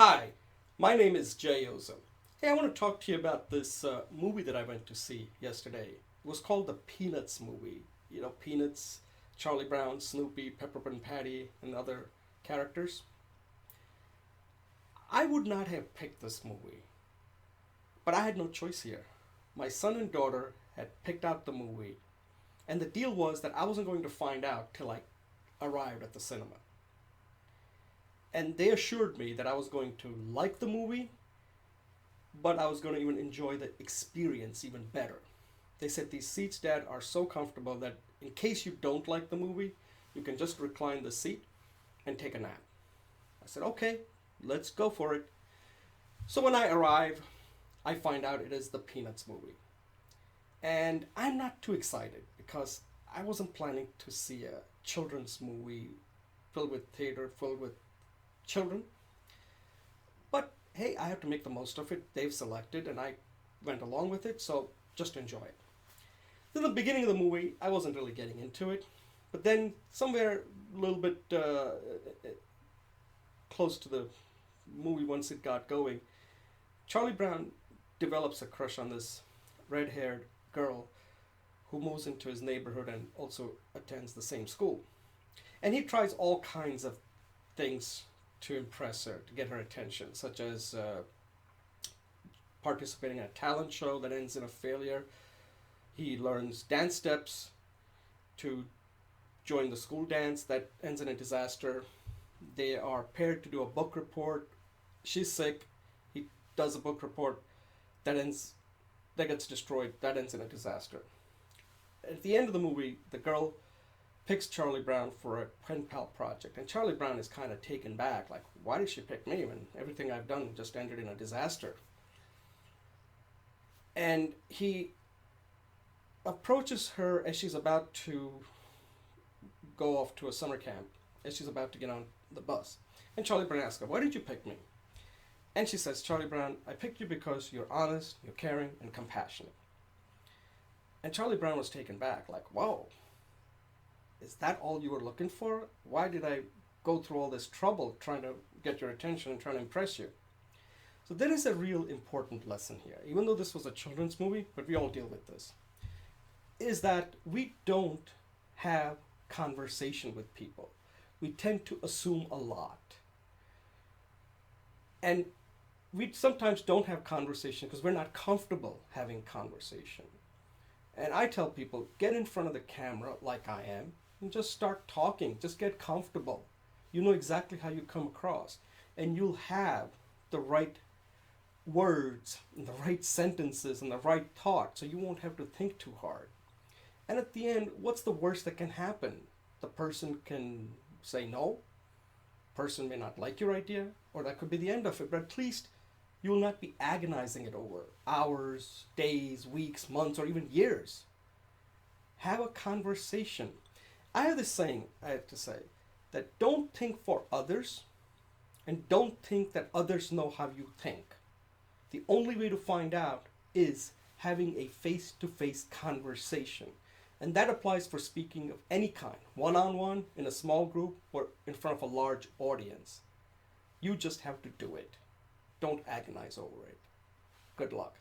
Hi, my name is Jay Ozo. Hey, I want to talk to you about this movie that I went to see yesterday. It was called the Peanuts movie. You know, Peanuts, Charlie Brown, Snoopy, Peppermint Patty, and other characters. I would not have picked this movie, but I had no choice here. My son and daughter had picked out the movie, and the deal was that I wasn't going to find out till I arrived at the cinema. And they assured me that I was going to like the movie, but I was going to even enjoy the experience even better. They said these seats, Dad, are so comfortable that in case you don't like the movie, you can just recline the seat and take a nap. I said, okay, let's go for it. So when I arrive, I find out it is the Peanuts movie. And I'm not too excited because I wasn't planning to see a children's movie filled with children. But hey, I have to make the most of it. They've selected and I went along with it, so just enjoy it. In the beginning of the movie, I wasn't really getting into it. But then, somewhere a little bit close to the movie, once it got going, Charlie Brown develops a crush on this red haired girl who moves into his neighborhood and also attends the same school. And he tries all kinds of things to impress her, to get her attention, such as participating in a talent show that ends in a failure. He learns dance steps to join the school dance that ends in a disaster. They are paired to do a book report. She's sick. He does a book report that gets destroyed. That ends in a disaster. At the end of the movie, the girl picks Charlie Brown for a pen pal project, and Charlie Brown is kind of taken back, like, why did she pick me when everything I've done just ended in a disaster? And he approaches her as she's about to go off to a summer camp, as she's about to get on the bus. And Charlie Brown asks her, why did you pick me? And she says, Charlie Brown, I picked you because you're honest, you're caring, and compassionate. And Charlie Brown was taken back, like, whoa, is that all you were looking for? Why did I go through all this trouble trying to get your attention and trying to impress you? So there is a real important lesson here, even though this was a children's movie, but we all deal with this, is that we don't have conversation with people. We tend to assume a lot. And we sometimes don't have conversation because we're not comfortable having conversation. And I tell people, get in front of the camera like I am and just start talking. Just get comfortable. You know exactly how you come across. And you'll have the right words, and the right sentences, and the right thought, so you won't have to think too hard. And at the end, what's the worst that can happen? The person can say no. Person may not like your idea, or that could be the end of it. But at least you will not be agonizing it over hours, days, weeks, months, or even years. Have a conversation. I have this saying, I have to say, that don't think for others and don't think that others know how you think. The only way to find out is having a face to face conversation. And that applies for speaking of any kind, one on one, in a small group, or in front of a large audience. You just have to do it. Don't agonize over it. Good luck.